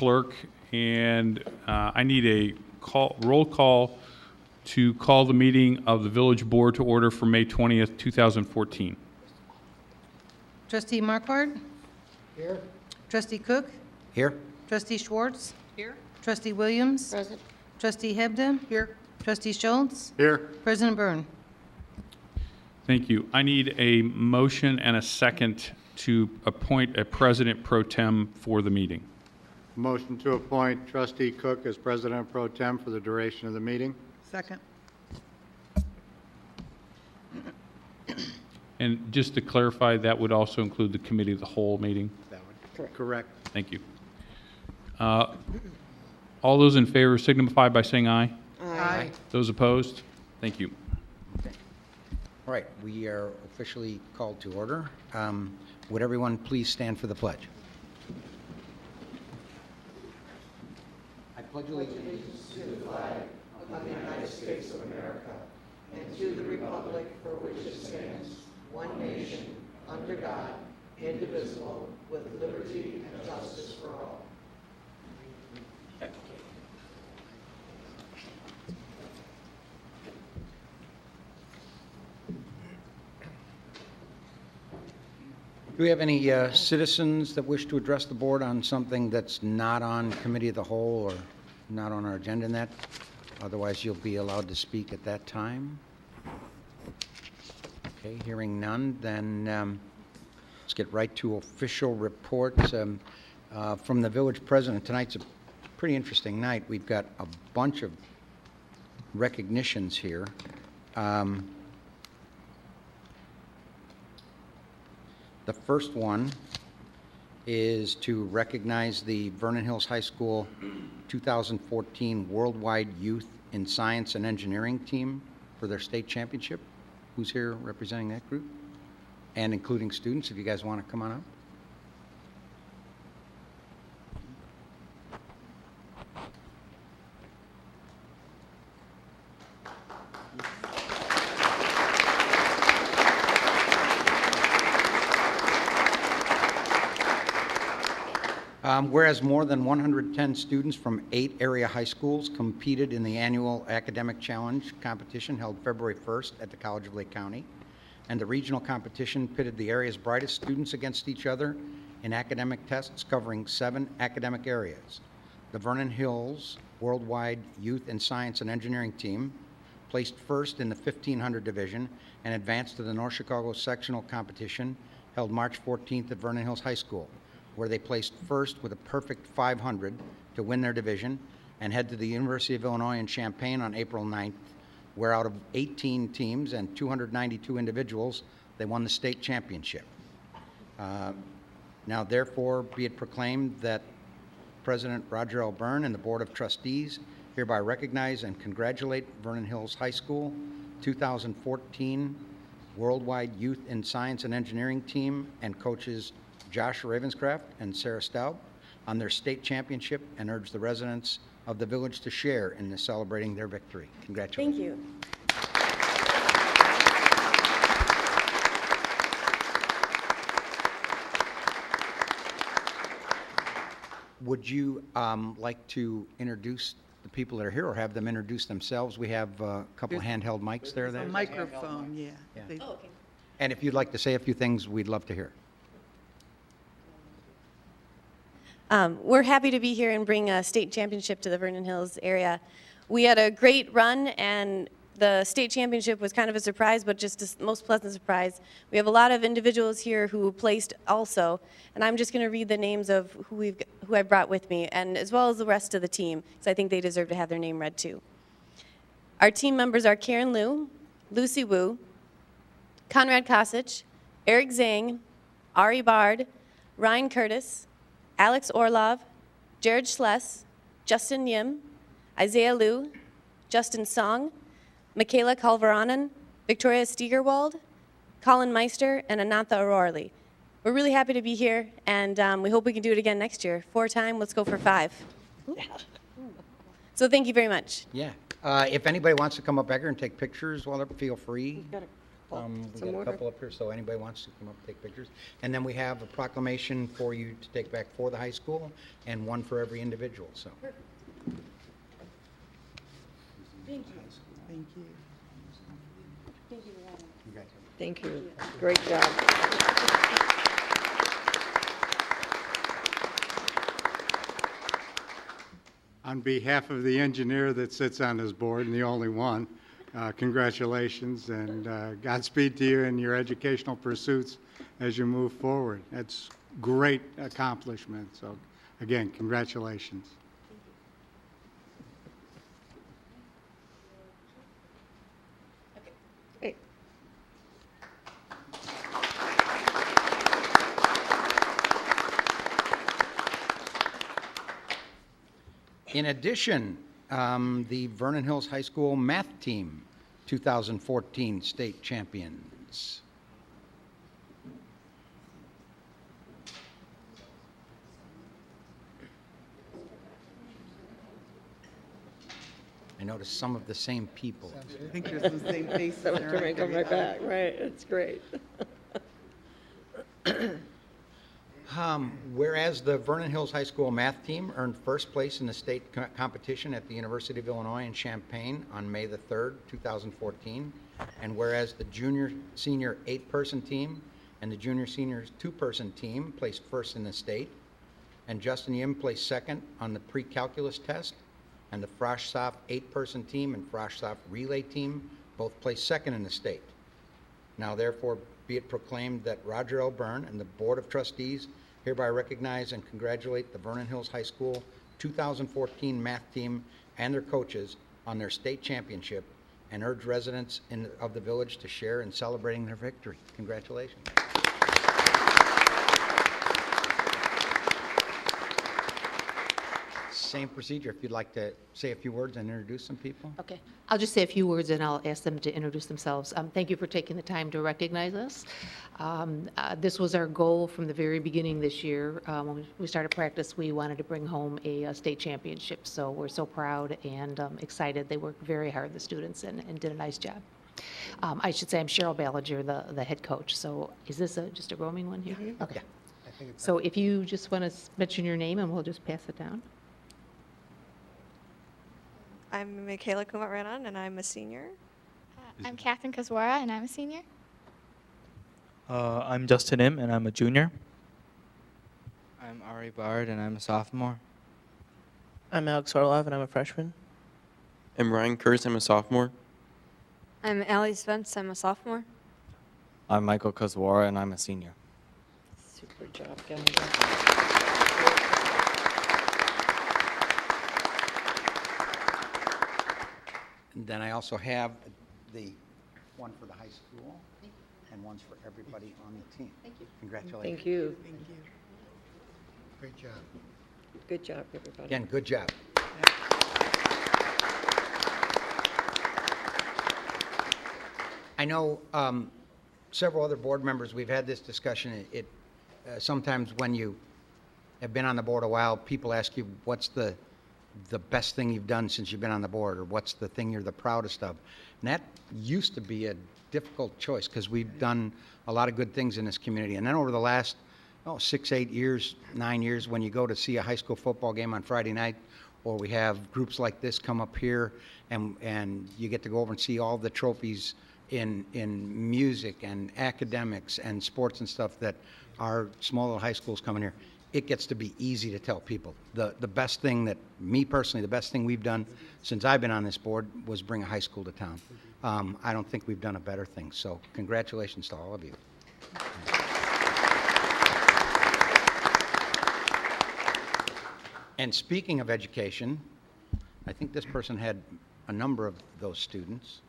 clerk, and I need a roll call to call the meeting of the Village Board to order for May 20th, 2014. Trustee Marquardt? Here. Trustee Cook? Here. Trustee Schwartz? Here. Trustee Williams? Present. Trustee Hebda? Here. Trustee Schultz? Here. President Byrne? Thank you. I need a motion and a second to appoint a president pro tem for the meeting. Motion to appoint Trustee Cook as President Pro Tem for the duration of the meeting. Second. And just to clarify, that would also include the committee of the whole meeting? That would correct. Thank you. All those in favor signify by saying aye. Aye. Those opposed? Thank you. All right, we are officially called to order. Would everyone please stand for the pledge? I pledge allegiance To the flag of the United States of America and to the republic for which it stands, one nation, under God, indivisible, with liberty and justice for all. Do we have any citizens that wish to address the board on something that's not on committee of the whole or not on our agenda in that? Otherwise, you'll be allowed to speak at that time. Okay, hearing none, then let's get right to official reports from the village president. Tonight's a pretty interesting night. We've got a bunch of recognitions here. The first one is to recognize the Vernon Hills High School 2014 Worldwide Youth in Science and Engineering team for their state championship. Who's here representing that group? And including students, if you guys want to come on up. Whereas more than 110 students from 8 area high schools competed in the annual Academic Challenge competition held February 1st at the College of Lake County, and the regional competition pitted the area's brightest students against each other in academic tests covering 7 academic areas. The Vernon Hills Worldwide Youth in Science and Engineering team placed first in the 1500 division and advanced to the North Chicago sectional competition held March 14th at Vernon Hills High School, where they placed first with a perfect 500 to win their division, and head to the University of Illinois in Champaign on April 9th, where out of 18 teams and 292 individuals, they won the state championship. Now therefore be it proclaimed that President Roger L. Byrne and the Board of Trustees hereby recognize and congratulate Vernon Hills High School 2014 Worldwide Youth in Science and Engineering team and coaches Josh Ravenscraft and Sarah Staub on their state championship, and urge the residents of the village to share in this celebrating their victory. Congratulations. Thank you. Would you like to introduce the people that are here, or have them introduce themselves? We have a couple of handheld mics there. A microphone, yeah. Yeah. Oh, okay. And if you'd like to say a few things, we'd love to hear. We're happy to be here and bring a state championship to the Vernon Hills area. We had a great run, and the state championship was kind of a surprise, but just a most pleasant surprise. We have a lot of individuals here who placed also, and I'm just going to read the names of who I brought with me, and as well as the rest of the team, because I think they deserve to have their name read too. Our team members are Karen Liu, Lucy Wu, Conrad Kosich, Eric Zhang, Ari Bard, Ryan Curtis, Alex Orlov, Jared Schless, Justin Yim, Isaiah Liu, Justin Song, Michaela Kalvaranen, Victoria Steigerwald, Colin Meister, and Anantha Arorli. We're really happy to be here, and we hope we can do it again next year. 4-time, let's go for 5. So thank you very much. Yeah. If anybody wants to come up back here and take pictures, well, feel free. We got a couple up here, so anybody wants to come up, take pictures. And then we have a proclamation for you to take back for the high school, and one for every individual, so. Thank you. Congratulations. Thank you. Great job. On behalf of the engineer that sits on this board, and the only one, congratulations and Godspeed to you in your educational pursuits as you move forward. That's great accomplishment. So again, congratulations. Great. In addition, the Vernon Hills High School math team, 2014 state champions. I noticed some of the same people. I think there's the same faces That there. was coming on my back, right, it's great. Whereas the Vernon Hills High School math team earned first place in the state competition at the University of Illinois in Champaign on May the 3rd, 2014, and whereas the junior-senior 8-person team and the junior-senior 2-person team placed first in the state, and Justin Yim placed second on the pre-calculus test, and the Frosh-Soph 8-person team and Frosh-Soph relay team both placed second in the state. Now therefore be it proclaimed that Roger L. Byrne and the Board of Trustees hereby recognize and congratulate the Vernon Hills High School 2014 math team and their coaches on their state championship and urge residents of the village to share in celebrating their victory. Congratulations. Same procedure. If you'd like to say a few words and introduce some people. Okay, I'll just say a few words and I'll ask them to introduce themselves. Thank you for taking the time to recognize us. This was our goal from the very beginning this year. When we started practice, we wanted to bring home a state championship, so we're so proud and excited. They worked very hard, the students, and did a nice job. I should say I'm Cheryl Ballinger, the head coach. So is this just a roaming one here? Okay. So if you just want to mention your name and we'll just pass it down. I'm Michaela Kumar-Renan, and I'm a senior. I'm Catherine Kaswara, and I'm a senior. I'm Justin Im, and I'm a junior. I'm Ari Bard, and I'm a sophomore. I'm Alex Orlov, and I'm a freshman. I'm Ryan Kurz, I'm a sophomore. I'm Allie Spence, I'm a sophomore. I'm Michael Kaswara, and I'm a senior. Super job, guys. And then I also have the one for the high school and one's for everybody on the team. Thank you. Congratulations. Thank you. Thank you. Great job. Good job, everybody. Again, good job. I know several other board members, we've had this discussion. Sometimes when you have been on the board a while, people ask you, what's the best thing you've done since you've been on the board, or what's the thing you're the proudest of? And that used to be a difficult choice because we've done a lot of good things in this community. And then over the last 6, 8 years, 9 years, when you go to see a high school football game on Friday night, or we have groups like this come up here, and you get to go over and see all the trophies in music and academics and sports and stuff that our small little high schools come in here, it gets to be easy to tell people. The best thing that, me personally, the best thing we've done since I've been on this board was bring a high school to town. I don't think we've done a better thing, so congratulations to all of you. And speaking of education, I think this person had a number of those students.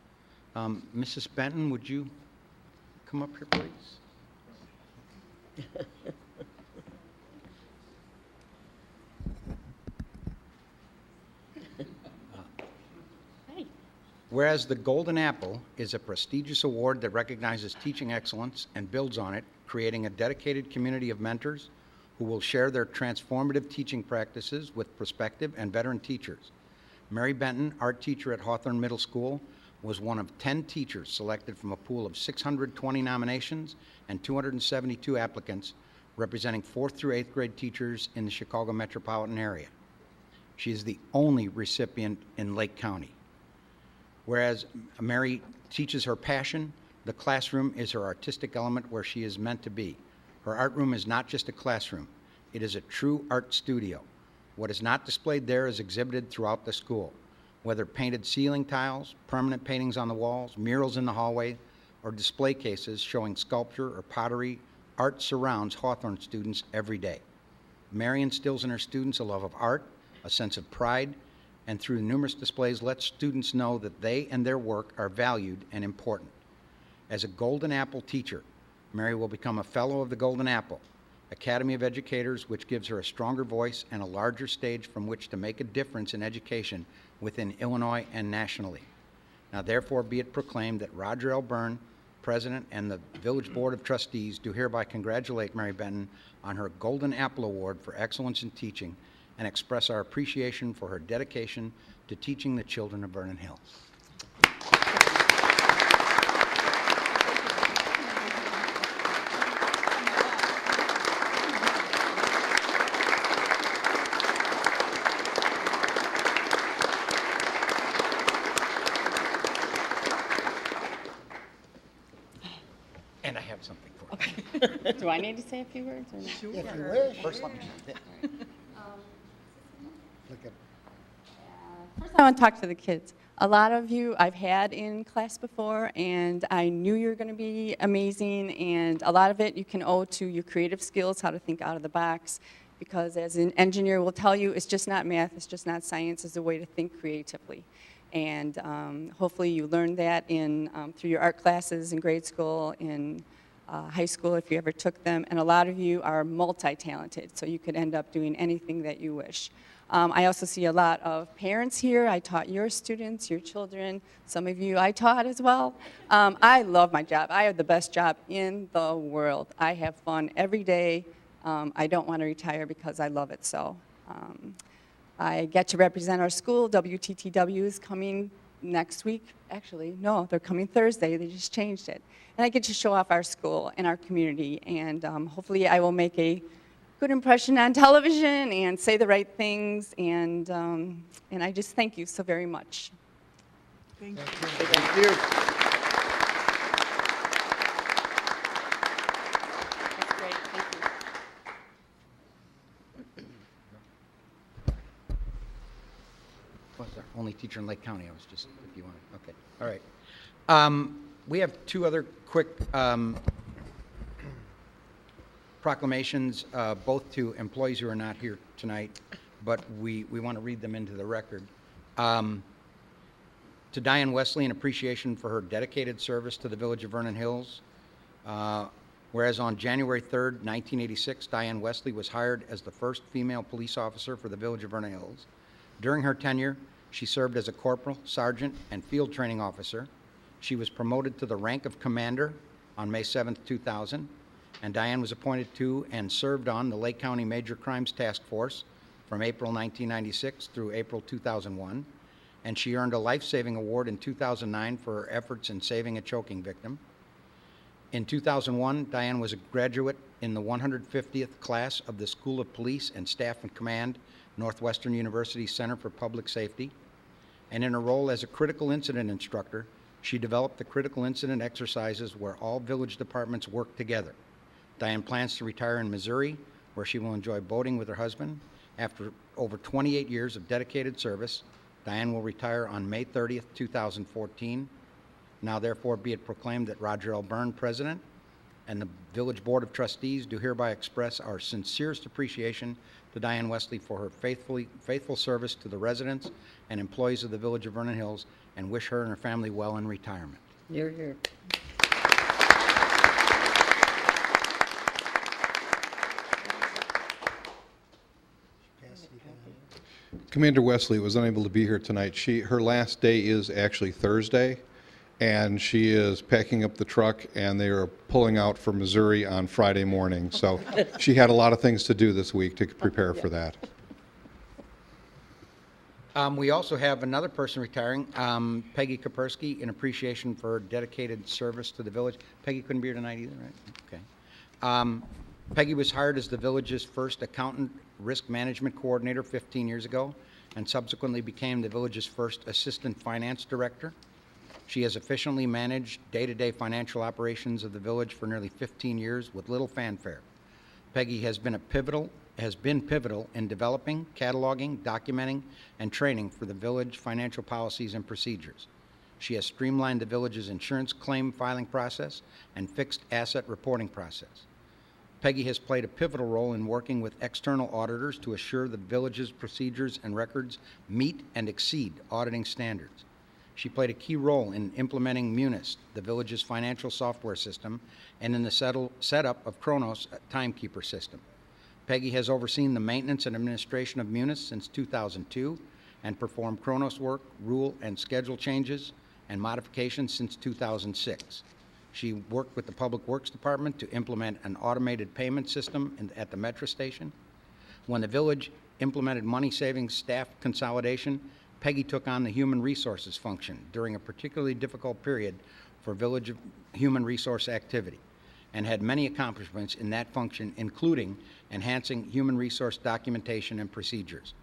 Mrs. Benton, would you come up here, please? Whereas the Golden Apple is a prestigious award that recognizes teaching excellence and builds on it, creating a dedicated community of mentors who will share their transformative teaching practices with prospective and veteran teachers. Mary Benton, art teacher at Hawthorne Middle School, was one of 10 teachers selected from a pool of 620 nominations and 272 applicants representing 4th through 8th grade teachers in the Chicago metropolitan area. She is the only recipient in Lake County. Whereas Mary teaches her passion, the classroom is her artistic element where she is meant to be. Her art room is not just a classroom. It is a true art studio. What is not displayed there is exhibited throughout the school. Whether painted ceiling tiles, permanent paintings on the walls, murals in the hallway, or display cases showing sculpture or pottery, art surrounds Hawthorne students every day. Mary instills in her students a love of art, a sense of pride, and through numerous displays lets students know that they and their work are valued and important. As a Golden Apple teacher, Mary will become a Fellow of the Golden Apple, Academy of Educators, which gives her a stronger voice and a larger stage from which to make a difference in education within Illinois and nationally. Now therefore be it proclaimed that Roger L. Byrne, President, and the Village Board of Trustees do hereby congratulate Mary Benton on her Golden Apple Award for excellence in teaching and express our appreciation for her dedication to teaching the children of Vernon Hills. And I have something for you. Do I need to say a few words or not? If you wish. First, let me look at. First, I want to talk to the kids. A lot of you I've had in class before, and I knew you were going to be amazing, and a lot of it you can owe to your creative skills, how to think out of the box, because as an engineer will tell you, it's just not math, it's just not science, it's a way to think creatively. And hopefully you learned that in through your art classes in grade school, in high school if you ever took them, and a lot of you are multi-talented, so you could end up doing anything that you wish. I also see a lot of parents here. I taught your students, your children, some of you I taught as well. I love my job. I have the best job in the world. I have fun every day. I don't want to retire because I love it so. I get to represent our school. WTTW is coming next week. Actually, no, they're coming Thursday. They just changed it. And I get to show off our school and our community, and hopefully I will make a good impression on television and say the right things, and I just thank you so very much. Thank you. Thank you. That's great. Thank you. Was our only teacher in Lake County. I was just, if you want to, okay. All right. We have two other quick proclamations, both to employees who are not here tonight, but we want to read them into the record. To Diane Wesley, in appreciation for her dedicated service to the Village of Vernon Hills. Whereas on January 3rd, 1986, Diane Wesley was hired as the first female police officer for the Village of Vernon Hills. During her tenure, she served as a corporal, sergeant, and field training officer. She was promoted to the rank of commander on May 7th, 2000, and Diane was appointed to and served on the Lake County Major Crimes Task Force from April 1996 through April 2001, and she earned a life-saving award in 2009 for her efforts in saving a choking victim. In 2001, Diane was a graduate in the 150th class of the School of Police and Staff and Command, Northwestern University Center for Public Safety, and in her role as a critical incident instructor, she developed the critical incident exercises where all village departments work together. Diane plans to retire in Missouri, where she will enjoy boating with her husband. After over 28 years of dedicated service, Diane will retire on May 30th, 2014. Now therefore be it proclaimed that Roger L. Byrne, President, and the Village Board of Trustees do hereby express our sincerest appreciation to Diane Wesley for her faithful service to the residents and employees of the Village of Vernon Hills, and wish her and her family well in retirement. You're here. Commander Wesley was unable to be here tonight. Her last day is actually Thursday, and she is packing up the truck, and they are pulling out for Missouri on Friday morning. So she had a lot of things to do this week to prepare for that. We also have another person retiring, Peggy Koperski, in appreciation for her dedicated service to the village. Peggy couldn't be here tonight either, right? Okay. Peggy was hired as the village's first accountant risk management coordinator 15 years ago, and subsequently became the village's first assistant finance director. She has efficiently managed day-to-day financial operations of the village for nearly 15 years with little fanfare. Peggy has been pivotal in developing, cataloging, documenting, and training for the village financial policies and procedures. She has streamlined the village's insurance claim filing process and fixed asset reporting process. Peggy has played a pivotal role in working with external auditors to assure the village's procedures and records meet and exceed auditing standards. She played a key role in implementing Munis, the village's financial software system, and in the setup of Kronos, a timekeeper system. Peggy has overseen the maintenance and administration of Munis since 2002 and performed Kronos work, rule and schedule changes, and modifications since 2006. She worked with the Public Works Department to implement an automated payment system at the Metro station. When the village implemented money-saving staff consolidation, Peggy took on the human resources function during a particularly difficult period for village human resource activity, and had many accomplishments in that function, including enhancing human resource documentation and procedures.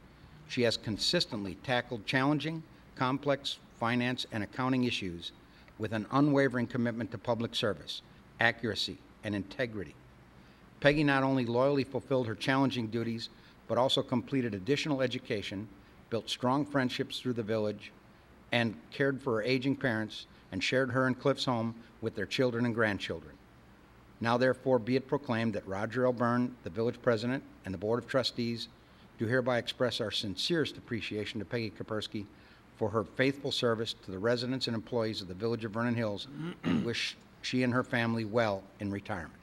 She has consistently tackled challenging, complex finance and accounting issues with an unwavering commitment to public service, accuracy, and integrity. Peggy not only loyally fulfilled her challenging duties, but also completed additional education, built strong friendships through the village, and cared for her aging parents, and shared her and Cliff's home with their children and grandchildren. Now therefore be it proclaimed that Roger L. Byrne, the village president, and the board of trustees do hereby express our sincerest appreciation to Peggy Koperski for her faithful service to the residents and employees of the village of Vernon Hills, and wish she and her family well in retirement.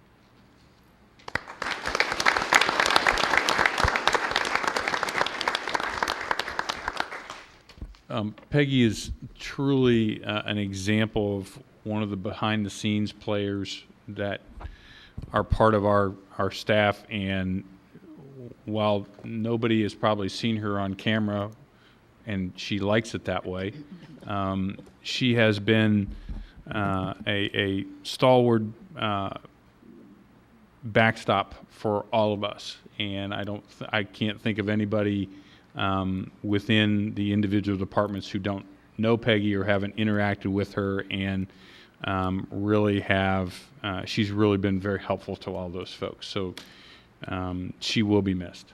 Peggy is truly an example of one of the behind-the-scenes players that are part of our staff, and while nobody has probably seen her on camera, and she likes it that way, she has been a stalwart backstop for all of us, and I can't think of anybody within the individual departments who don't know Peggy or haven't interacted with her, and she's really been very helpful to all those folks. So she will be missed.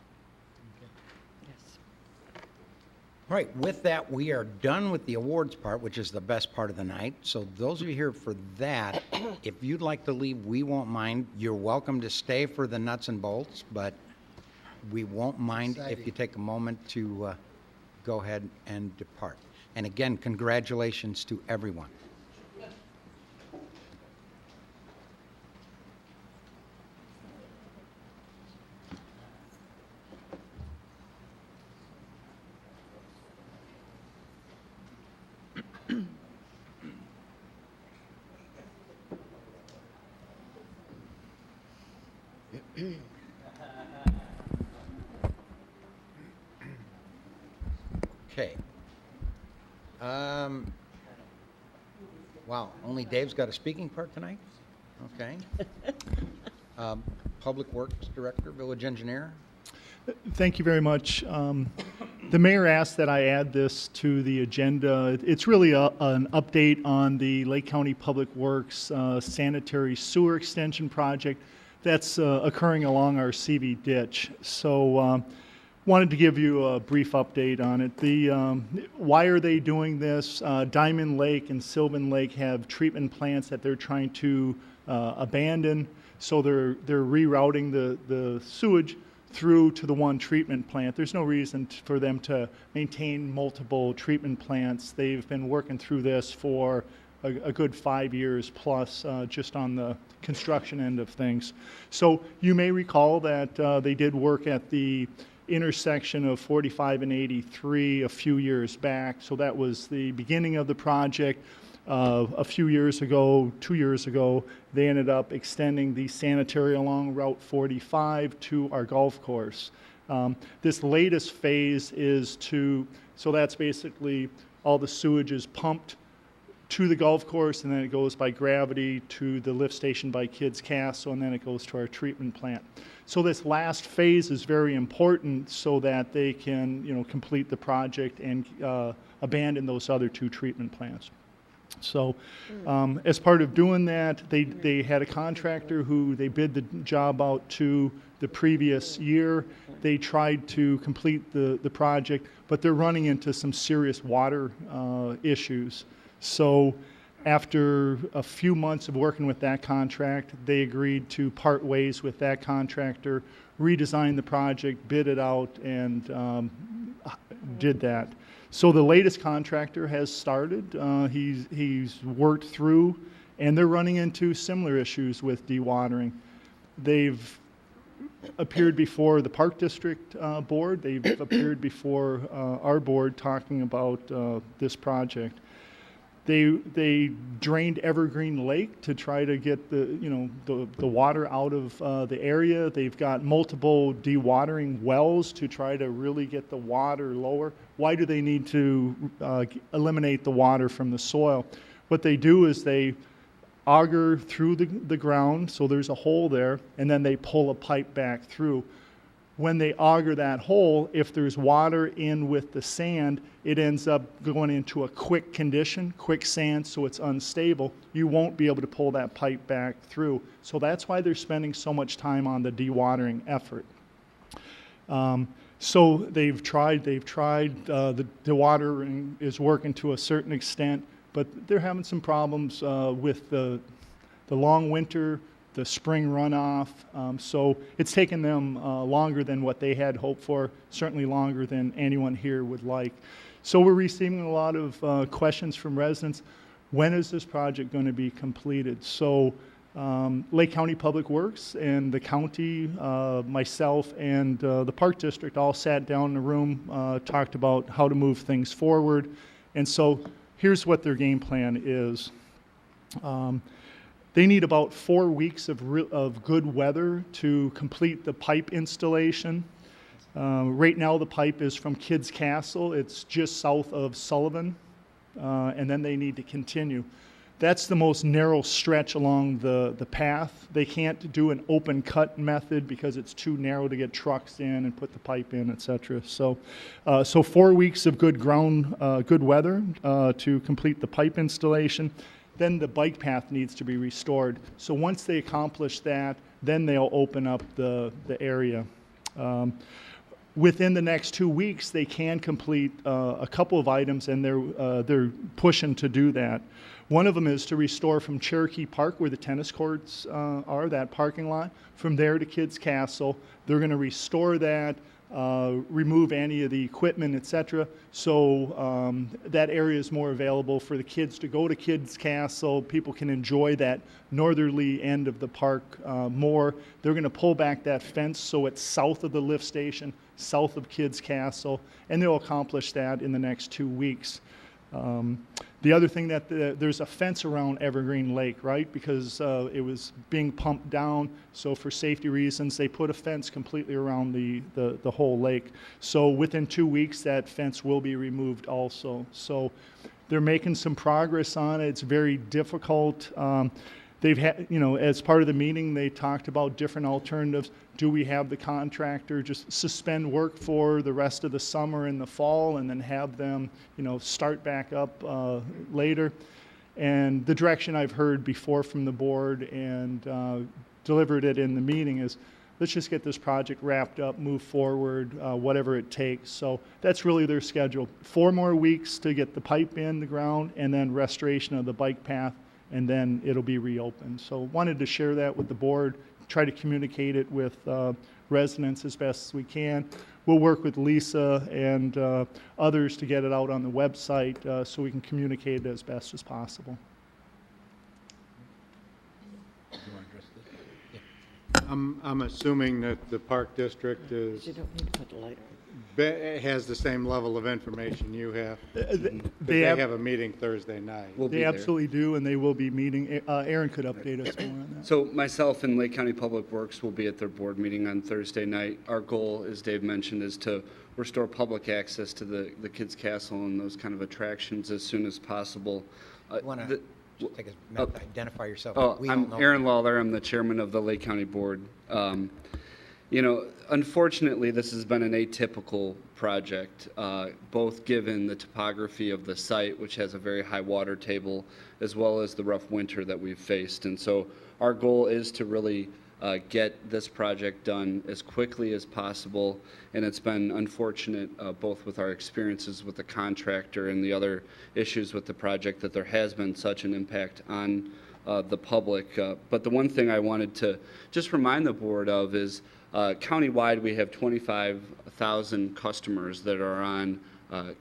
All right, with that, we are done with the awards part, which is the best part of the night. So those of you here for that, if you'd like to leave, we won't mind. You're welcome to stay for the nuts and bolts, but we won't mind if you take a moment to go ahead and depart. And again, congratulations to everyone. Okay. Wow, only Dave's got a speaking part tonight? Okay. Public Works Director, Village Engineer. Thank you very much. The mayor asked that I add this to the agenda. It's really an update on the Lake County Public Works Sanitary Sewer Extension Project that's occurring along our CV ditch. So wanted to give you a brief update on it. Why are they doing this? Diamond Lake and Sylvan Lake have treatment plants that they're trying to abandon, so they're rerouting the sewage through to the one treatment plant. There's no reason for them to maintain multiple treatment plants. They've been working through this for a good 5 years plus, just on the construction end of things. So you may recall that they did work at the intersection of 45 and 83 a few years back. So that was the beginning of the project. A few years ago, 2 years ago, they ended up extending the sanitary along Route 45 to our golf course. This latest phase is so that's basically all the sewage is pumped to the golf course, and then it goes by gravity to the lift station by Kids Castle, and then it goes to our treatment plant. So this last phase is very important so that they can, complete the project and abandon those other 2 treatment plants. So as part of doing that, they had a contractor who they bid the job out to the previous year. They tried to complete the project, but they're running into some serious water issues. So after a few months of working with that contract, they agreed to part ways with that contractor, redesign the project, bid it out, and did that. So the latest contractor has started. He's worked through, and they're running into similar issues with dewatering. They've appeared before the Park District board. They've appeared before our board talking about this project. They drained Evergreen Lake to try to get the water out of the area. They've got multiple dewatering wells to try to really get the water lower. Why do they need to eliminate the water from the soil? What they do is they auger through the ground, so there's a hole there, and then they pull a pipe back through. When they auger that hole, if there's water in with the sand, it ends up going into a quick condition, quicksand, so it's unstable. You won't be able to pull that pipe back through. So that's why they're spending so much time on the dewatering effort. So they've tried, the dewatering is working to a certain extent, but they're having some problems with the long winter, the spring runoff. So it's taken them longer than what they had hoped for, certainly longer than anyone here would like. So we're receiving a lot of questions from residents. When is this project going to be completed? So Lake County Public Works and the county, myself, and the Park District all sat down in a room, talked about how to move things forward. And so here's what their game plan is. They need about 4 weeks of good weather to complete the pipe installation. Right now the pipe is from Kids Castle. It's just south of Sylvan, and then they need to continue. That's the most narrow stretch along the path. They can't do an open cut method because it's too narrow to get trucks in and put the pipe in, etc. So 4 weeks of good weather to complete the pipe installation. Then the bike path needs to be restored. So once they accomplish that, then they'll open up the area. Within the next 2 weeks, they can complete a couple of items, and they're pushing to do that. One of them is to restore from Cherokee Park, where the tennis courts are, that parking lot, from there to Kids Castle. They're going to restore that, remove any of the equipment, etc. So that area is more available for the kids to go to Kids Castle. People can enjoy that northerly end of the park more. They're going to pull back that fence so it's south of the lift station, south of Kids Castle, and they'll accomplish that in the next 2 weeks. The other thing that there's a fence around Evergreen Lake, right? Because it was being pumped down, so for safety reasons, they put a fence completely around the whole lake. So within 2 weeks, that fence will be removed also. So they're making some progress on it. It's very difficult. They've had, as part of the meeting, they talked about different alternatives. Do we have the contractor just suspend work for the rest of the summer and the fall and then have them, start back up later? And the direction I've heard before from the board and delivered it in the meeting is, let's just get this project wrapped up, move forward, whatever it takes. So that's really their schedule. 4 more weeks to get the pipe in the ground, and then restoration of the bike path, and then it'll be reopened. So wanted to share that with the board, try to communicate it with residents as best as we can. We'll work with Lisa and others to get it out on the website so we can communicate it as best as possible. I'm assuming that the Park District is You don't need to put the light on. has the same level of information you have. They They have- have a meeting Thursday night. They absolutely do, and they will be meeting. Aaron could update us more on that. So myself and Lake County Public Works will be at their board meeting on Thursday night. Our goal, as Dave mentioned, is to restore public access to the Kids Castle and those kind of attractions as soon as possible. Want to take a minute to identify yourself? Oh, We don't I'm know. Aaron Lawler. I'm the chairman of the Lake County Board. You know, unfortunately, this has been an atypical project, both given the topography of the site, which has a very high water table, as well as the rough winter that we've faced. And so our goal is to really get this project done as quickly as possible. And it's been unfortunate, both with our experiences with the contractor and the other issues with the project, that there has been such an impact on the public. But the one thing I wanted to just remind the board of is countywide, we have 25,000 customers that are on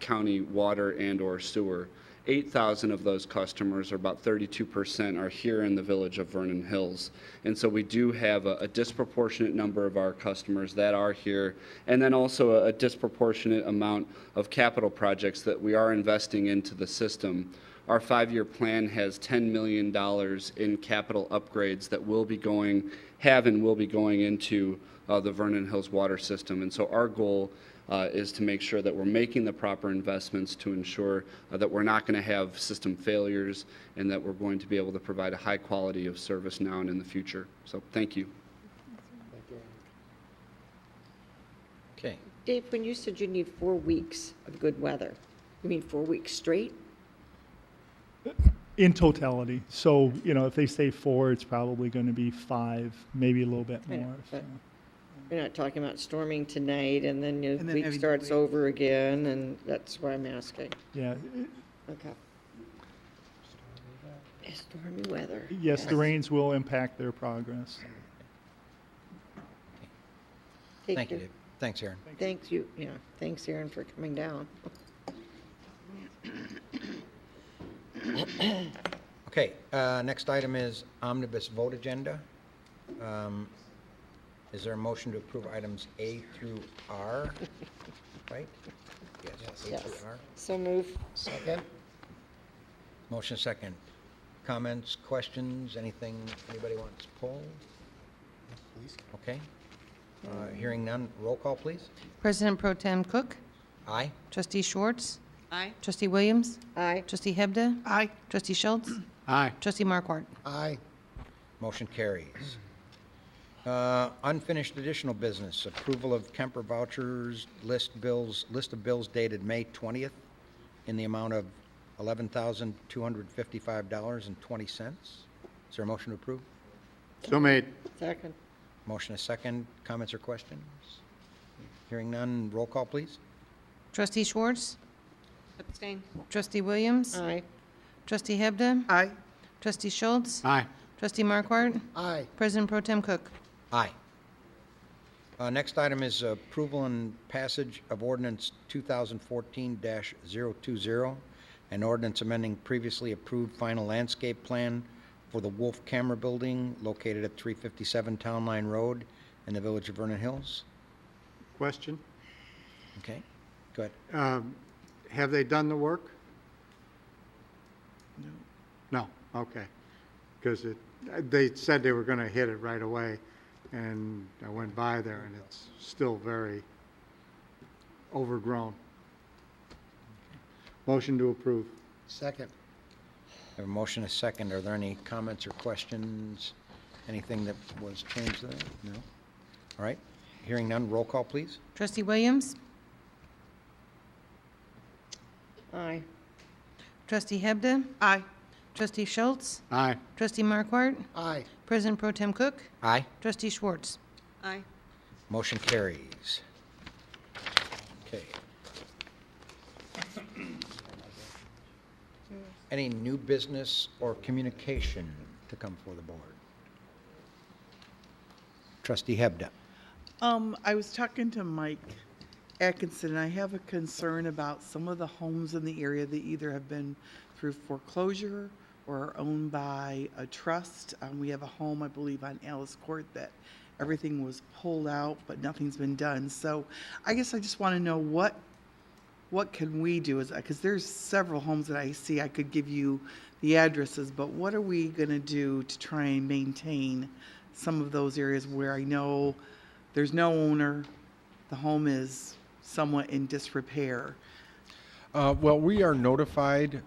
county water and or sewer. 8,000 of those customers, or about 32%, are here in the village of Vernon Hills. And so we do have a disproportionate number of our customers that are here, and then also a disproportionate amount of capital projects that we are investing into the system. Our 5-year plan has $10 million in capital upgrades that will be going into the Vernon Hills water system. And so our goal is to make sure that we're making the proper investments to ensure that we're not going to have system failures and that we're going to be able to provide a high quality of service now and in the future. So thank you. Okay. Dave, when you said you need 4 weeks of good weather, you mean 4 weeks straight? In totality. So, you know, if they say 4, it's probably going to be 5, maybe a little bit I know, more. but you're not talking about storming tonight and then your And then week having to starts wait. over again, and that's why I'm asking. Yeah. Okay. Stormy weather. Yes, the rains will impact their progress. Thank you, Dave. Thanks, Aaron. Thank you, yeah, thanks, Aaron, for coming down. Okay, next item is omnibus vote agenda. Is there a motion to approve items A through R? Right? Yes, A Yes. through R. So move. Second. Motion second. Comments, questions, anything anybody wants to pull? Okay. Hearing none, roll call, please. President Pro Tem Cook? Aye. Trustee Schwartz? Aye. Trustee Williams? Aye. Trustee Hebda? Aye. Trustee Schultz? Aye. Trustee Markwart? Aye. Motion carries. Unfinished additional business, approval of Kemper vouchers, list of bills dated May 20th in the amount of $11,255.20. Is there a motion to approve? So made. Second. Motion is second. Comments or questions? Hearing none, roll call, please. Trustee Schwartz? Abstain. Trustee Williams? Aye. Trustee Hebda? Aye. Trustee Schultz? Aye. Trustee Markwart? Aye. President Pro Tem Cook? Aye. Next item is approval and passage of ordinance 2014-020, an ordinance amending previously approved final landscape plan for the Wolf Camera Building located at 357 Town Line Road in the village of Vernon Hills. Question? Okay, go ahead. Have they done the work? No, okay. Because they said they were going to hit it right away, and I went by there, and it's still very overgrown. Motion to approve. Second. I have a motion, a second. Are there any comments or questions? Anything that was changed there? No? All right. Hearing none, roll call, please. Trustee Williams? Aye. Trustee Hebda? Aye. Trustee Schultz? Aye. Trustee Markwart? Aye. President Pro Tem Cook? Aye. Trustee Schwartz? Aye. Motion carries. Okay. Any new business or communication to come before the board? Trustee Hebda. I was talking to Mike Atkinson, and I have a concern about some of the homes in the area that either have been through foreclosure or are owned by a trust. We have a home, I believe, on Alice Court that everything was pulled out, but nothing's been done. So I guess I just want to know what can we do? Because there's several homes that I see, I could give you the addresses, but what are we going to do to try and maintain some of those areas where I know there's no owner, the home is somewhat in disrepair? Well, we are notified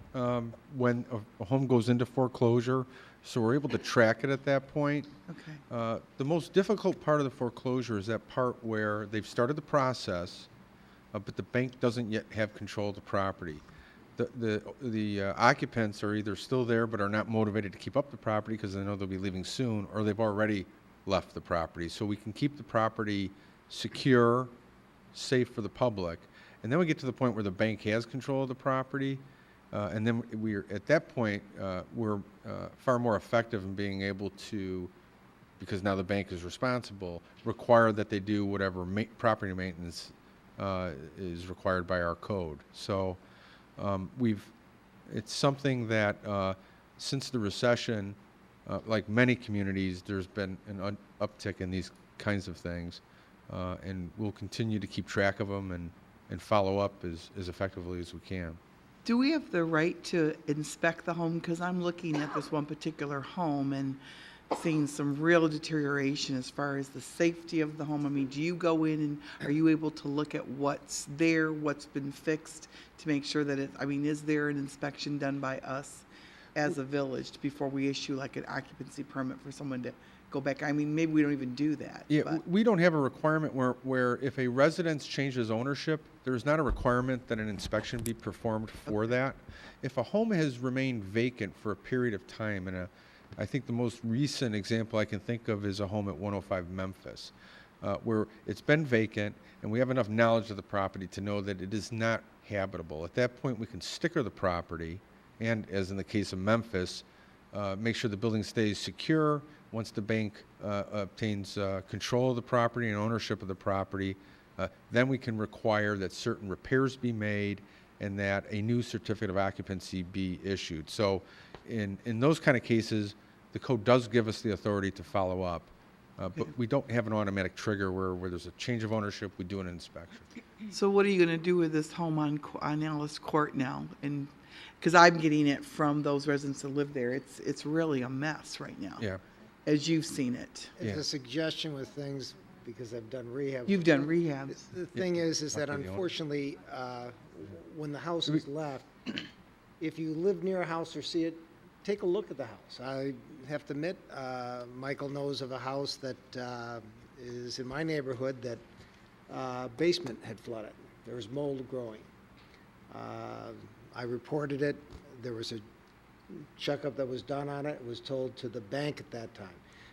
when a home goes into foreclosure, so we're able to track it at that point. Okay. The most difficult part of the foreclosure is that part where they've started the process, but the bank doesn't yet have control of the property. The occupants are either still there but are not motivated to keep up the property because they know they'll be leaving soon, or they've already left the property. So we can keep the property secure, safe for the public. And then we get to the point where the bank has control of the property, and then at that point, we're far more effective in being able to, because now the bank is responsible, require that they do whatever property maintenance is required by our code. So it's something that since the recession, like many communities, there's been an uptick in these kinds of things, and we'll continue to keep track of them and follow up as effectively as we can. Do we have the right to inspect the home? Because I'm looking at this one particular home and seeing some real deterioration as far as the safety of the home. I mean, do you go in and are you able to look at what's there, what's been fixed to make sure that is there an inspection done by us as a village before we issue like an occupancy permit for someone to go back? I mean, maybe we don't even do that. Yeah, but we don't have a requirement where if a residence changes ownership, there's not a requirement that an inspection be performed for that. If a home has remained vacant for a period of time, and I think the most recent example I can think of is a home at 105 Memphis, where it's been vacant and we have enough knowledge of the property to know that it is not habitable. At that point, we can sticker the property and, as in the case of Memphis, make sure the building stays secure. Once the bank obtains control of the property and ownership of the property, then we can require that certain repairs be made and that a new certificate of occupancy be issued. So in those kind of cases, the code does give us the authority to follow up, but we don't have an automatic trigger where there's a change of ownership, we do an inspection. So what are you going to do with this home on Ellis Court now? And because I'm getting it from those residents that live there, it's really a mess right now. Yeah. As you've seen it. It's a suggestion with things, because I've done rehab. You've done rehab. The thing is that unfortunately, when the house is left, if you live near a house or see it, take a look at the house. I have to admit, Michael knows of a house that is in my neighborhood that basement had flooded. There was mold growing. I reported it. There was a checkup that was done on it. It was told to the bank at that time.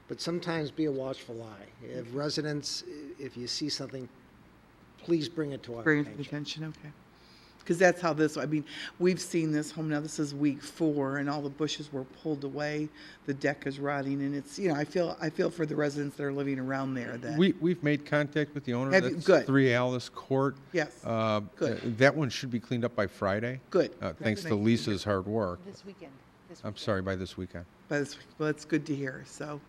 But sometimes be a watchful eye. If residents, if you see something, please bring it to our Bring it to the attention, okay. Because that's how we've seen this home now. This is week 4, and all the bushes were pulled away. The deck is rotting, and it's, I feel for the residents that are living around there. That We've made contact with the owner. Have you? That's Good. 3 Alice Court. Yes. Good. That one should be cleaned up by Friday. Good. Thanks to Nice. Lisa's hard work. This weekend. I'm sorry, by this weekend. Well, that's good to hear. So.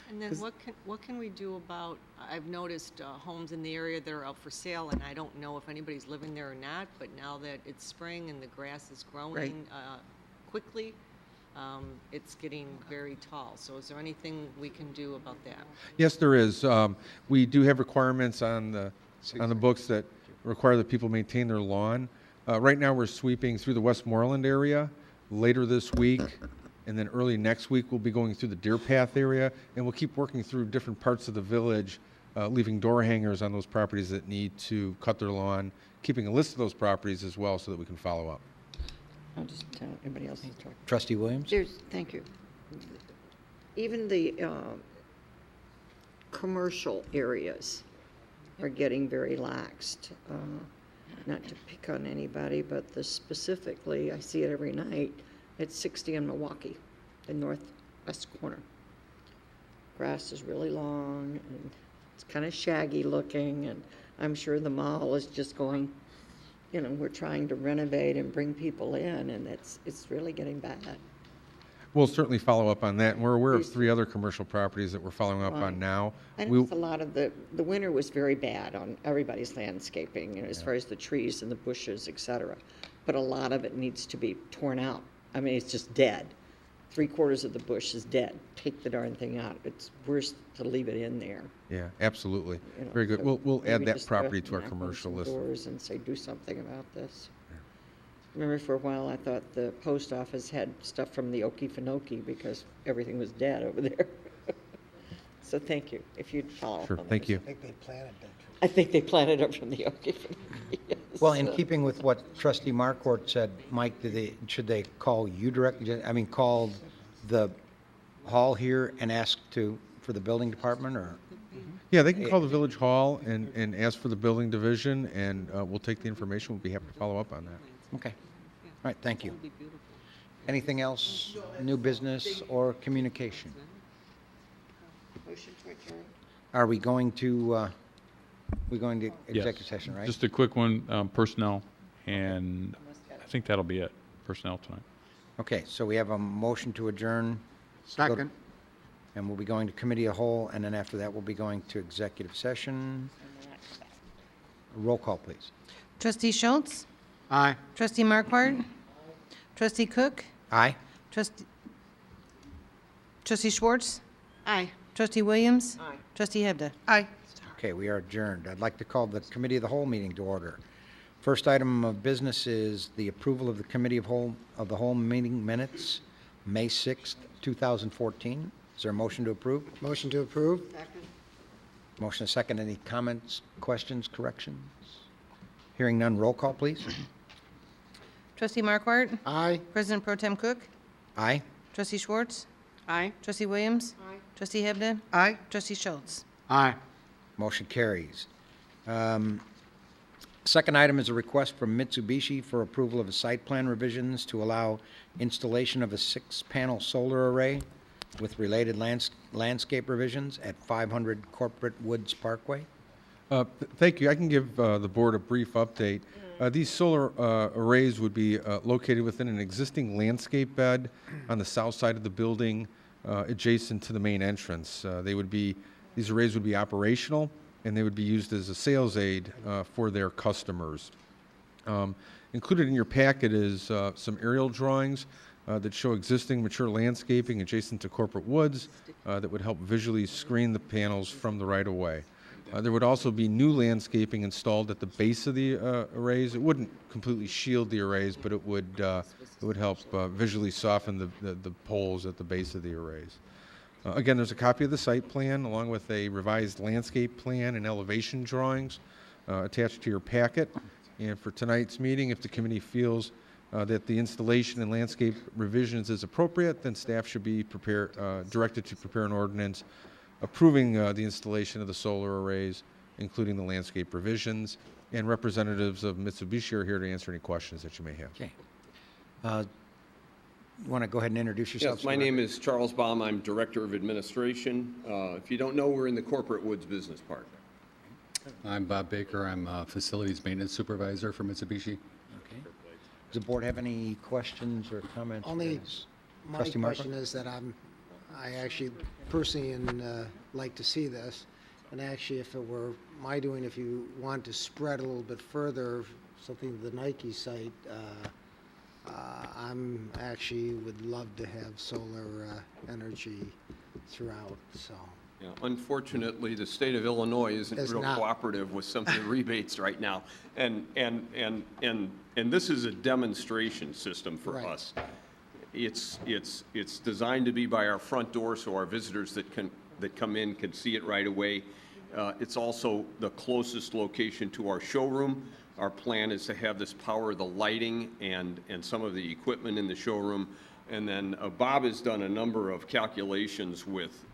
And then what can we do about, I've noticed homes in the area that are out for sale, and I don't know if anybody's living there or not, but now that it's spring and the grass is growing quickly, it's getting very tall. So is there anything we can do about that? Yes, there is. We do have requirements on the books that require that people maintain their lawn. Right now, we're sweeping through the Westmoreland area. Later this week, and then early next week, we'll be going through the Deer Path area, and we'll keep working through different parts of the village, leaving door hangers on those properties that need to cut their lawn, keeping a list of those properties as well so that we can follow up. I'll just tell everybody else to talk. Trustee Williams? Thank you. Even the commercial areas are getting very laxed. Not to pick on anybody, but specifically, I see it every night, at 60 in Milwaukee, the northwest corner. Grass is really long, and it's kind of shaggy looking, and I'm sure the mall is just going, we're trying to renovate and bring people in, and it's really getting bad. We'll certainly follow up on that, and we're aware of 3 other commercial properties that we're following up on now. I know a lot of the winter was very bad on everybody's landscaping, as far as the trees and the bushes, et cetera. But a lot of it needs to be torn out. I mean, it's just dead. 3/4 of the bush is dead. Take the darn thing out. It's worse to leave it in there. Yeah, absolutely. Very good. So We'll add maybe that just property to our knock on commercial some list. doors and say, do something about this. Remember for a while, I thought the post office had stuff from the Okefenokee because everything was dead over there. So thank you, if you'd follow up Sure, on thank this. you. I think they planted that. I think they planted up from the Okefenokee. Yes. Well, in keeping with what Trustee Marquardt said, Mike, should they call you directly? I mean, call the hall here and ask for the building department, or? Yeah, they can call the village hall and ask for the building division, and we'll take the information. We'll be happy to follow up on that. Okay. All right, thank you. Anything else, new business or communication? Motion to adjourn. Are we going to executive session, right? Just a quick one, personnel, and I think that'll be it, personnel tonight. Okay, so we have a motion to adjourn. Second. And we'll be going to committee of whole, and then after that, we'll be going to executive session. Roll call, please. Trustee Schultz? Aye. Trustee Marquardt? Trustee Cook? Aye. Trustee Schwartz? Aye. Trustee Williams? Aye. Trustee Hebda? Aye. Okay, we are adjourned. I'd like to call the committee of the whole meeting to order. First item of business is the approval of the committee of the whole meeting minutes, May 6th, 2014. Is there a motion to approve? Motion to approve? Second. Motion is second. Any comments, questions, corrections? Hearing none, roll call, please. Trustee Marquardt? Aye. President Pro Tem Cook? Aye. Trustee Schwartz? Aye. Trustee Williams? Aye. Trustee Hebda? Aye. Trustee Schultz? Aye. Motion carries. Second item is a request from Mitsubishi for approval of a site plan revisions to allow installation of a 6-panel solar array with related landscape revisions at 500 Corporate Woods Parkway. Thank you. I can give the board a brief update. These solar arrays would be located within an existing landscape bed on the south side of the building, adjacent to the main entrance. These arrays would be operational, and they would be used as a sales aid for their customers. Included in your packet is some aerial drawings that show existing mature landscaping adjacent to corporate woods that would help visually screen the panels from the right-of-way. There would also be new landscaping installed at the base of the arrays. It wouldn't completely shield the arrays, but it would help visually soften the poles at the base of the arrays. Again, there's a copy of the site plan along with a revised landscape plan and elevation drawings attached to your packet. And for tonight's meeting, if the committee feels that the installation and landscape revisions is appropriate, then staff should be directed to prepare an ordinance approving the installation of the solar arrays, including the landscape revisions, and representatives of Mitsubishi are here to answer any questions that you may have. Okay. You want to go ahead and introduce yourself? Yes, my name is Charles Baum. I'm Director of Administration. If you don't know, we're in the Corporate Woods Business Park. I'm Bob Baker. I'm Facilities Maintenance Supervisor for Mitsubishi. Okay. Does the board have any questions or comments? Only my Trustee Marco? question is that I actually personally like to see this, and actually if it were my doing, if you want to spread a little bit further, something to the Nike site, I'm actually would love to have solar energy throughout, so. Yeah, unfortunately, the state of Illinois isn't It's real not. cooperative with some of the rebates right now. And this is a demonstration system for Right. us. It's designed to be by our front door so our visitors that come in can see it right away. It's also the closest location to our showroom. Our plan is to have this power the lighting and some of the equipment in the showroom. And then Bob has done a number of calculations with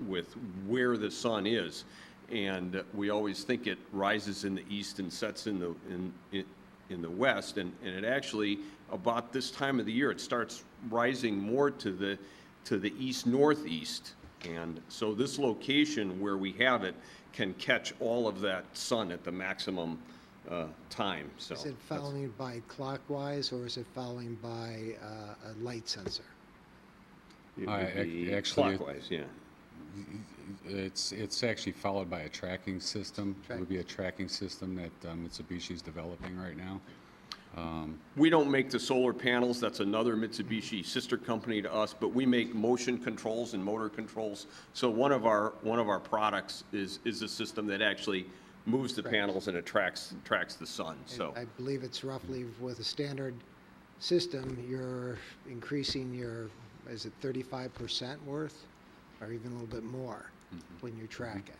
where the sun is. And we always think it rises in the east and sets in the west. And it actually, about this time of the year, it starts rising more to the east-northeast. And so this location where we have it can catch all of that sun at the maximum time. So Is it following by clockwise or is it following by a light sensor? It would be actually, clockwise, yeah. it's actually followed by a tracking system. It would be a tracking system that Mitsubishi is developing right now. We don't make the solar panels. That's another Mitsubishi sister company to us, but we make motion controls and motor controls. So one of our products is a system that actually moves the panels and it tracks the sun. So I believe it's roughly with a standard system, you're increasing your, is it 35% worth, or even a little bit more when you track it.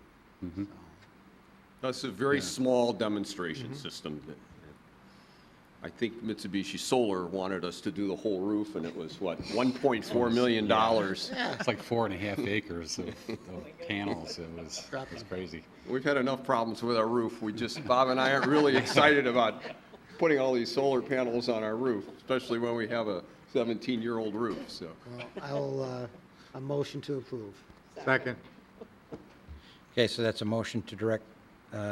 that's a very small demonstration system. I think Mitsubishi Solar wanted us to do the whole roof, and it was, what, $1.4 million? It's like 4.5 acres of panels. It was crazy. We've had enough problems with our roof. Bob and I aren't really excited about putting all these solar panels on our roof, especially when we have a 17-year-old roof, so. Well, a motion to approve. Second. Okay, so that's a motion to direct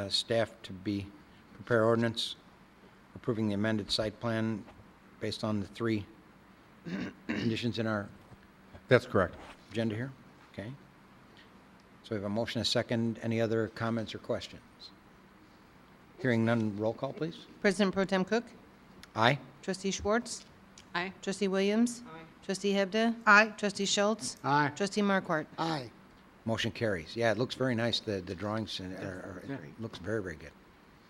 staff to prepare ordinance approving the amended site plan based on the 3 conditions in our That's correct. agenda here? Okay. So we have a motion, a second. Any other comments or questions? Hearing none, roll call, please. President Pro Tem Cook? Aye? Trustee Schwartz? Aye. Trustee Williams? Aye. Trustee Hebda? Aye. Trustee Schultz? Aye. Trustee Markwart? Aye. Motion carries. Yeah, it looks very nice. The drawings looks very, very good.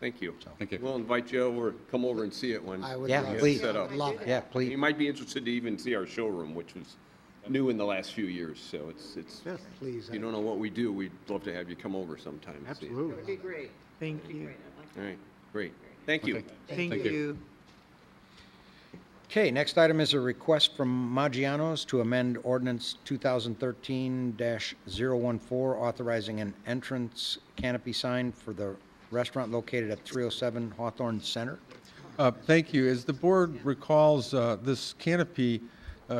Thank you. Thank you. We'll invite you over, come over and see it when I would Yeah, love it's please. set up. Love it. Yeah, please. You might be interested to even see our showroom, which was new in the last few years, so it's. Yes, please. If you don't know what we do, we'd love to have you come over sometime. and see it. Absolutely. That'd be great. Thank you. All right, great. Thank you. Okay. Thank Thank you. you. Okay, next item is a request from Maggiano's to amend ordinance 2013-014, authorizing an entrance canopy sign for the restaurant located at 307 Hawthorne Center. Thank you. As the board recalls, this canopy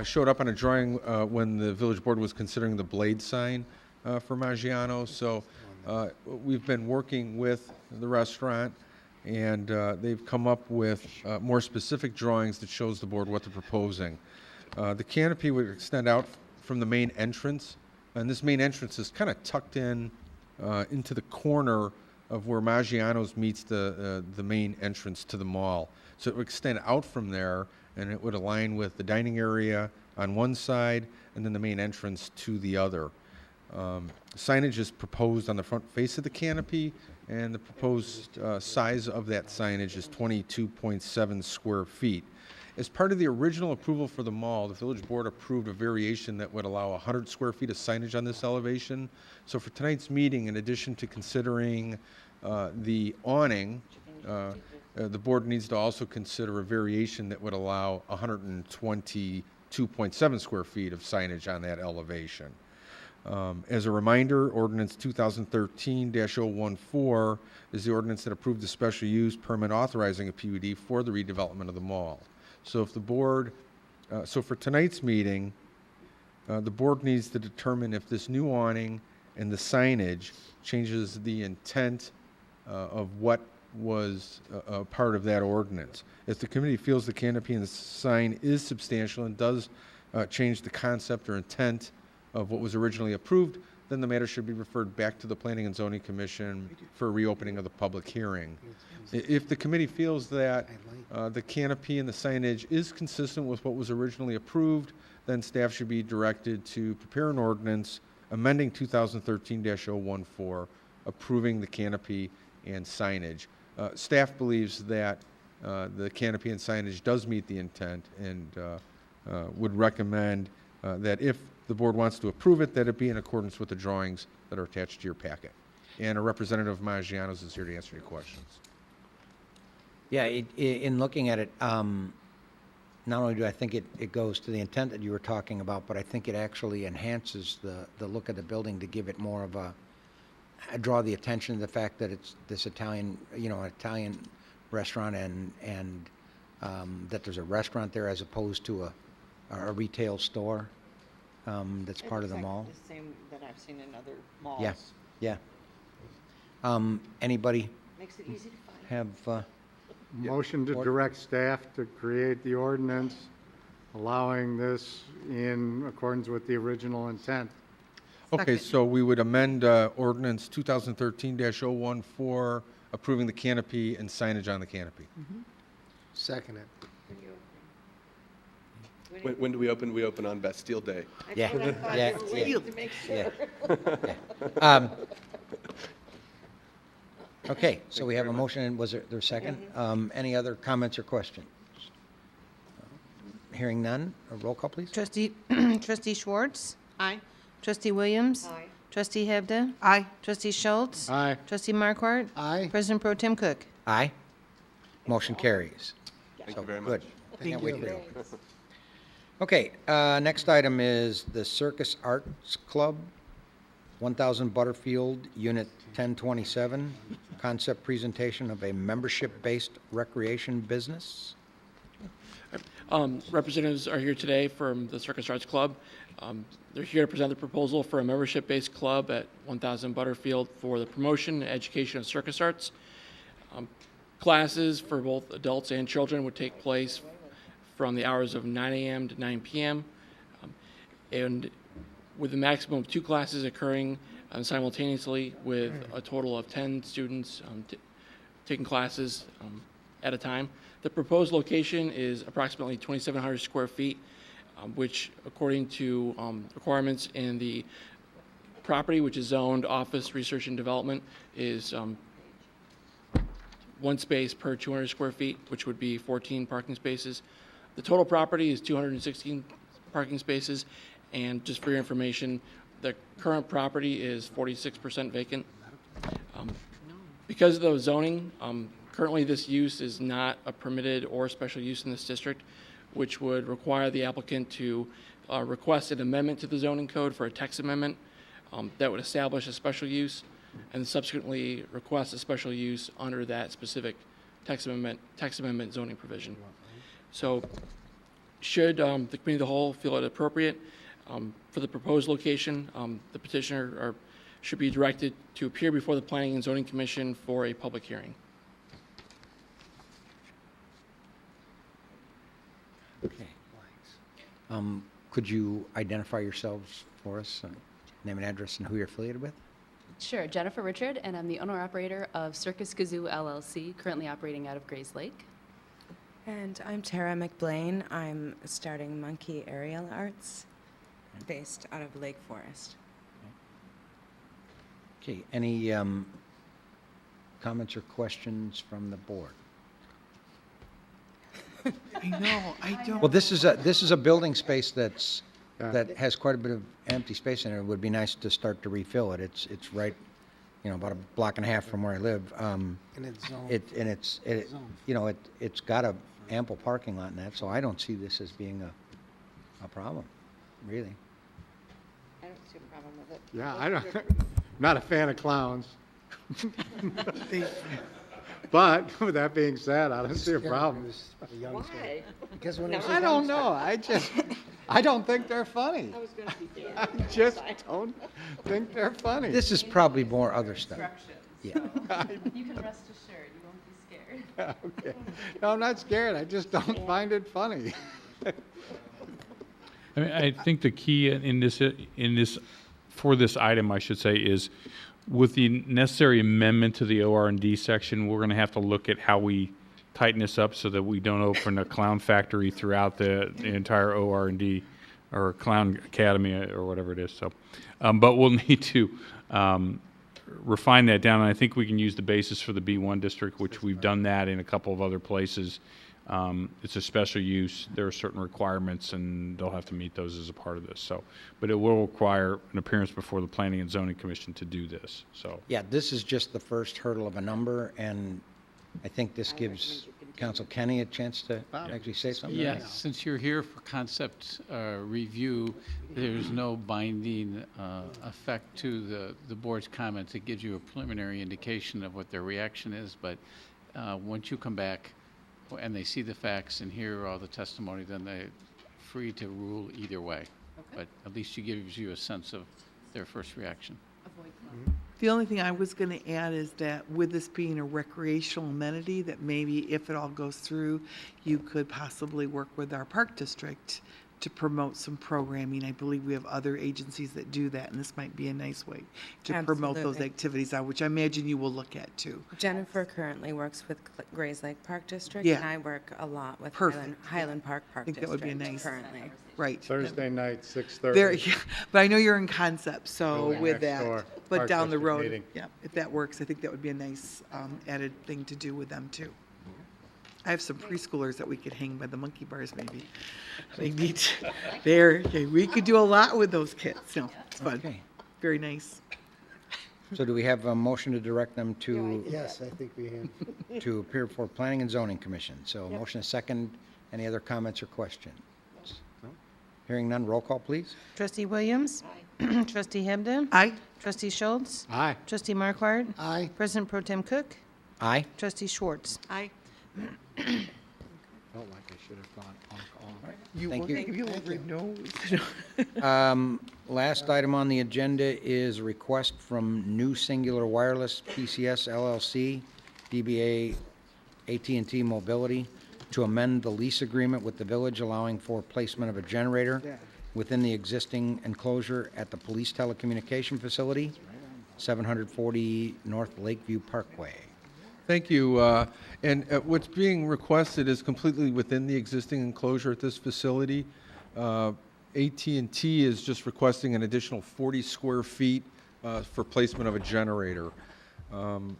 showed up on a drawing when the village board was considering the blade sign for Maggiano. So we've been working with the restaurant, and they've come up with more specific drawings that shows the board what they're proposing. The canopy would extend out from the main entrance, and this main entrance is kind of tucked in into the corner of where Maggiano's meets the main entrance to the mall. So it would extend out from there, and it would align with the dining area on one side and then the main entrance to the other. Signage is proposed on the front face of the canopy, and the proposed size of that signage is 22.7 square feet. As part of the original approval for the mall, the village board approved a variation that would allow 100 square feet of signage on this elevation. So for tonight's meeting, in addition to considering the awning, the board needs to also consider a variation that would allow 122.7 square feet of signage on that elevation. As a reminder, ordinance 2013-014 is the ordinance that approved the special use permit authorizing a PUD for the redevelopment of the mall. So if the board, so for tonight's meeting, the board needs to determine if this new awning and the signage changes the intent of what was a part of that ordinance. If the committee feels the canopy and the sign is substantial and does change the concept or intent of what was originally approved, then the matter should be referred back to the Planning and Zoning Commission for reopening of the public hearing. If the committee feels that the canopy and the signage is consistent with what was originally approved, then staff should be directed to prepare an ordinance amending 2013-014, approving the canopy and signage. Staff believes that the canopy and signage does meet the intent and would recommend that if the board wants to approve it, that it be in accordance with the drawings that are attached to your packet. And a representative of Maggiano's is here to answer your questions. Yeah, in looking at it, not only do I think it goes to the intent that you were talking about, but I think it actually enhances the look of the building to give it more of draw the attention to the fact that it's this Italian, Italian restaurant and that there's a restaurant there as opposed to a retail store that's part of the mall. The same that I've seen in other malls. Yeah. Anybody Makes it easy to find. have? Motion to direct staff to create the ordinance allowing this in accordance with the original intent. Okay, so we would amend ordinance 2013-014, approving the canopy and signage on the canopy. Second it. When do we open? We open on Bastille Day. Yeah. Yeah. Yeah. Okay, so we have a motion, and was there a second? Any other comments or questions? Hearing none, a roll call, please. Trustee Schwartz? Aye. Trustee Williams? Aye. Trustee Hebda? Aye. Trustee Schultz? Aye. Trustee Markwart? Aye. President Pro Tem Cook? Aye. Motion carries. Thank So, you very good. much. Can't wait for you. Okay, next item is the Circus Arts Club, 1000 Butterfield, Unit 1027, concept presentation of a membership-based recreation business. Representatives are here today from the Circus Arts Club. They're here to present the proposal for a membership-based club at 1000 Butterfield for the promotion and education of circus arts. Classes for both adults and children would take place from the hours of 9 a.m. to 9 p.m. And with a maximum of 2 classes occurring simultaneously with a total of 10 students taking classes at a time. The proposed location is approximately 2,700 square feet, which according to requirements in the property, which is zoned office, research, and development, is 1 space per 200 square feet, which would be 14 parking spaces. The total property is 216 parking spaces, and just for your information, the current property is 46% vacant. Because of the zoning, currently this use is not a permitted or special use in this district, which would require the applicant to request an amendment to the zoning code for a text amendment that would establish a special use, and subsequently request a special use under that specific text amendment zoning provision. So should the committee of the whole feel it appropriate for the proposed location, the petitioner should be directed to appear before the Planning and Zoning Commission for a public hearing. Okay. Could you identify yourselves for us, name and address, and who you're affiliated with? Sure, Jennifer Richard, and I'm the owner-operator of Circus Kazoo LLC, currently operating out of Grays Lake. And I'm Tara McBlain. I'm starting Monkey Aerial Arts, based out of Lake Forest. Okay, any comments or questions from the board? I know, I don't. Well, this is a building space that has quite a bit of empty space in it. It would be nice to start to refill it. It's right, about a block and a half from where I live. And it's zoned. It's got a ample parking lot in that, so I don't see this as being a problem, really. I don't see a problem with it. Yeah, not a fan of clowns. But with that being said, I don't see a problem. Why? Because when I don't know. I don't think they're funny. I was going to be I just don't think they're funny. This is probably more other stuff. Yeah. You can rest assured, you won't be scared. Okay. No, I'm not scared. I just don't find it funny. I mean, I think the key for this item, I should say, is with the necessary amendment to the OR&D section, we're going to have to look at how we tighten this up so that we don't open a clown factory throughout the entire OR&D or clown academy or whatever it is. So, but we'll need to refine that down, and I think we can use the basis for the B1 district, which we've done that in a couple of other places. It's a special use. There are certain requirements, and they'll have to meet those as a part of this. So, but it will require an appearance before the Planning and Zoning Commission to do this. So, Yeah, this is just the first hurdle of a number, and I think this gives Council Kenny a chance to actually say something. Yes, since you're here for concept review, there's no binding effect to the board's comments. It gives you a preliminary indication of what their reaction is, but once you come back and they see the facts and hear all the testimony, then they're free to rule either way. Okay. But at least it gives you a sense of their first reaction. Avoid The only thing I was going to add is that with this being a recreational amenity, that maybe if it all goes through, you could possibly work with our park district to promote some programming. I believe we have other agencies that do that, and this might be a nice way to promote those Absolutely. activities, which I imagine you will look at too. Jennifer currently works with Grays Lake Park District, Yeah. and I work a lot with Perfect. Highland Park I Park think District that would be a nice, currently. right. Thursday night, There, 6:30. yeah, but I know you're in concept, so Building with next door, that, but Park down the District road, meeting. yeah, if that works, I think that would be a nice added thing to do with them too. I have some preschoolers that we could hang by the monkey bars maybe. They need, there, okay, we could do a lot with those kids. No, it's fun. Okay. Very nice. So do we have a motion to direct them to, Yes, I think we have. to appear before Planning and Zoning Commission? So motion is second. Any other comments or questions? No? Hearing none, roll call, please. Trustee Williams? Trustee Hebden? Aye. Trustee Schultz? Aye. Trustee Markwart? Aye. President Pro Tem Cook? Aye. Trustee Schwartz? Aye. Felt like I should have gone on. You Thank will you. give you a little red nose. Last item on the agenda is a request from New Cingular Wireless, PCS LLC, DBA AT&T Mobility, to amend the lease agreement with the village allowing for placement of a generator within the existing enclosure at the Police Telecommunication Facility, 740 North Lakeview Parkway. Thank you. And what's being requested is completely within the existing enclosure at this facility. AT&T is just requesting an additional 40 square feet for placement of a generator. And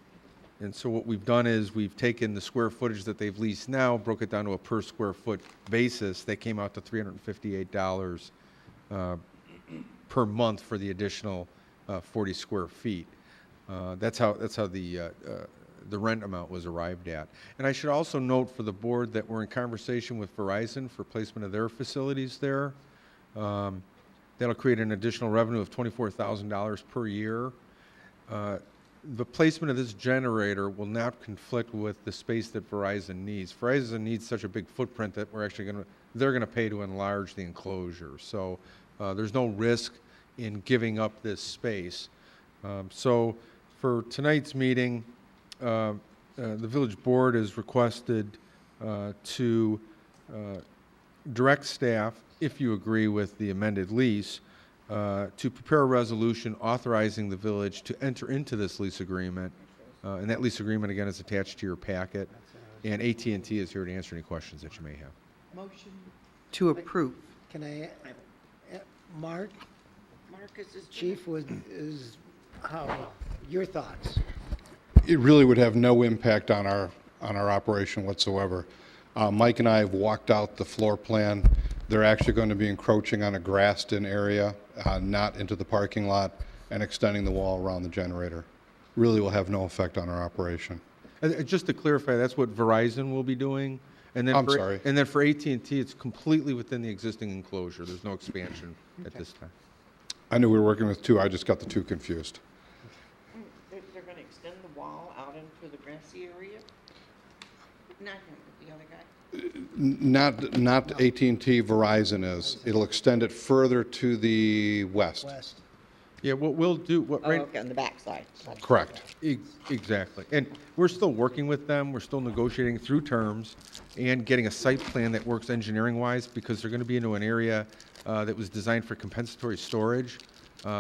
so what we've done is we've taken the square footage that they've leased now, broke it down to a per square foot basis. They came out to $358 per month for the additional 40 square feet. That's how the rent amount was arrived at. And I should also note for the board that we're in conversation with Verizon for placement of their facilities there. That'll create an additional revenue of $24,000 per year. The placement of this generator will not conflict with the space that Verizon needs. Verizon needs such a big footprint that they're going to pay to enlarge the enclosure. So there's no risk in giving up this space. So for tonight's meeting, the village board is requested to direct staff, if you agree with the amended lease, to prepare a resolution authorizing the village to enter into this lease agreement. And that lease agreement, again, is attached to your packet. And AT&T is here to answer any questions that you may have. Motion to approve. Can I, Mark? Chief, how, your thoughts? It really would have no impact on our operation whatsoever. Mike and I have walked out the floor plan. They're actually going to be encroaching on a grassed-in area, not into the parking lot, and extending the wall around the generator. Really will have no effect on our operation. Just to clarify, that's what Verizon will be doing? And then I'm sorry. And then for AT&T, it's completely within the existing enclosure. There's no expansion at this time. I knew we were working with two, I just got the two confused. They're going to extend the wall out into the grassy area? Not him, but the other guy? Not AT&T, Verizon is. It'll extend it further to the west. Yeah, what we'll do, Okay, on the backside. Correct. Exactly. And we're still working with them. We're still negotiating through terms and getting a site plan that works engineering-wise, because they're going to be into an area that was designed for compensatory storage.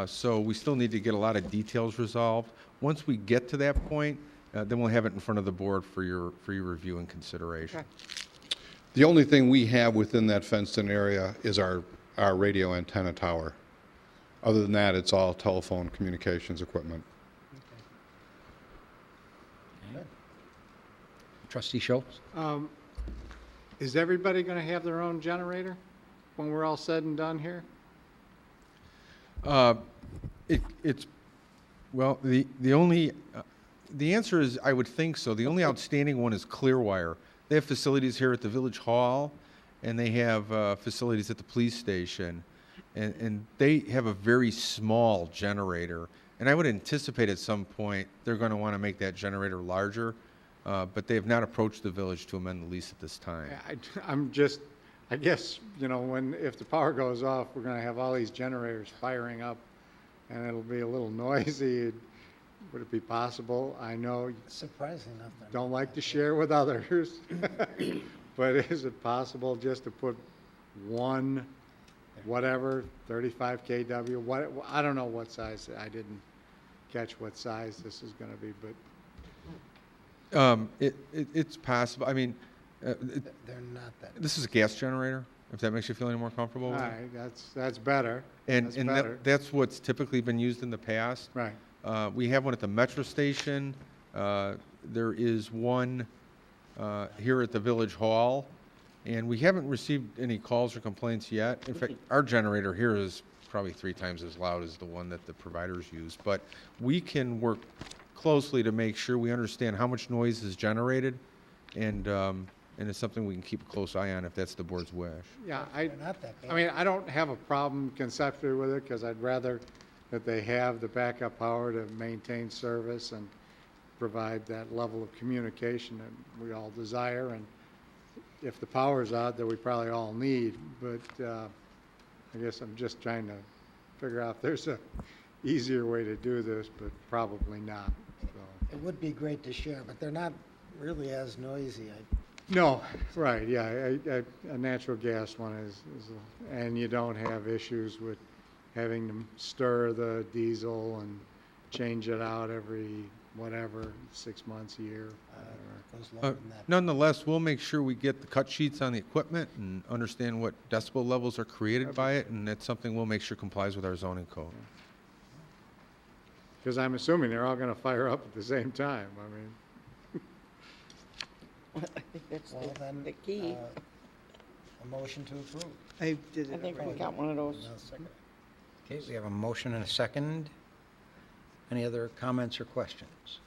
So we still need to get a lot of details resolved. Once we get to that point, then we'll have it in front of the board for your review and consideration. Okay. The only thing we have within that fenced-in area is our radio antenna tower. Other than that, it's all telephone communications equipment. Trustee Schultz? Is everybody going to have their own generator when we're all said and done here? Well, the answer is I would think so. The only outstanding one is Clearwire. They have facilities here at the Village Hall, and they have facilities at the police station, and they have a very small generator. And I would anticipate at some point they're going to want to make that generator larger, but they have not approached the village to amend the lease at this time. I guess, if the power goes off, we're going to have all these generators firing up, and it'll be a little noisy. would it be possible? I know you Surprising enough. don't like to share with others, but is it possible just to put one, whatever, 35 kW, what, I don't know what size, I didn't catch what size this is going to be, but It's possible, I mean, They're not that. this is a gas generator, if that makes you feel any more comfortable all with it. right, that's better. And, That's and better. that's what's typically been used in the past. Right. We have one at the Metro Station. There is one here at the Village Hall. And we haven't received any calls or complaints yet. In fact, our generator here is probably 3 times as loud as the one that the providers use. But we can work closely to make sure we understand how much noise is generated. And it's something we can keep a close eye on if that's the board's wish. Yeah, They're not that bad. I mean, I don't have a problem conceptually with it, because I'd rather that they have the backup power to maintain service and provide that level of communication that we all desire, and if the power's out, that we probably all need, but I guess I'm just trying to figure out if there's a easier way to do this, but probably not, so. It would be great to share, but they're not really as noisy. No, right, yeah, a natural gas one is, and you don't have issues with having to stir the diesel and change it out every, whatever, 6 months, a year, whatever. Goes longer than that. Nonetheless, we'll make sure we get the cut sheets on the equipment and understand what decibel levels are created by it, and that's something we'll make sure complies with our zoning code. Because I'm assuming they're all gonna fire up at the same time, I mean. I think that's Well, then, the key. a motion to approve. I did I it think we already. got one of those. No, second. Okay, we have a motion and a second. Any other comments or questions?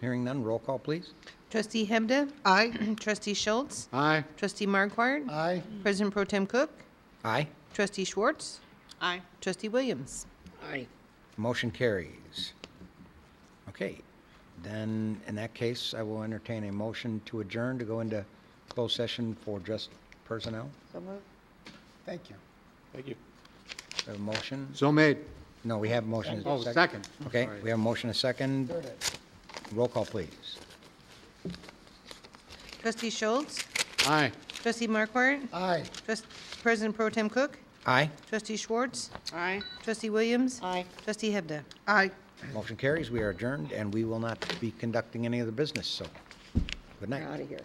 Hearing none, roll call, please. Trustee Hebda? Aye. Trustee Schultz? Aye. Trustee Markwart? Aye. President Pro Tem Cook? Aye. Trustee Schwartz? Aye. Trustee Williams? Aye. Motion carries. Okay, then in that case, I will entertain a motion to adjourn to go into closed session for just personnel. So moved. Thank you. Thank you. We have a motion? So made. No, we have a motion. Oh, second. Okay, Sorry. we have a motion, a second. Third it. Roll call, please. Trustee Schultz? Aye. Trustee Markwart? Aye. President Pro Tem Cook? Aye. Trustee Schwartz? Aye. Trustee Williams? Aye. Trustee Hebda? Aye. Motion carries. We are adjourned, and we will not be conducting any other business, so good night. We're out of here.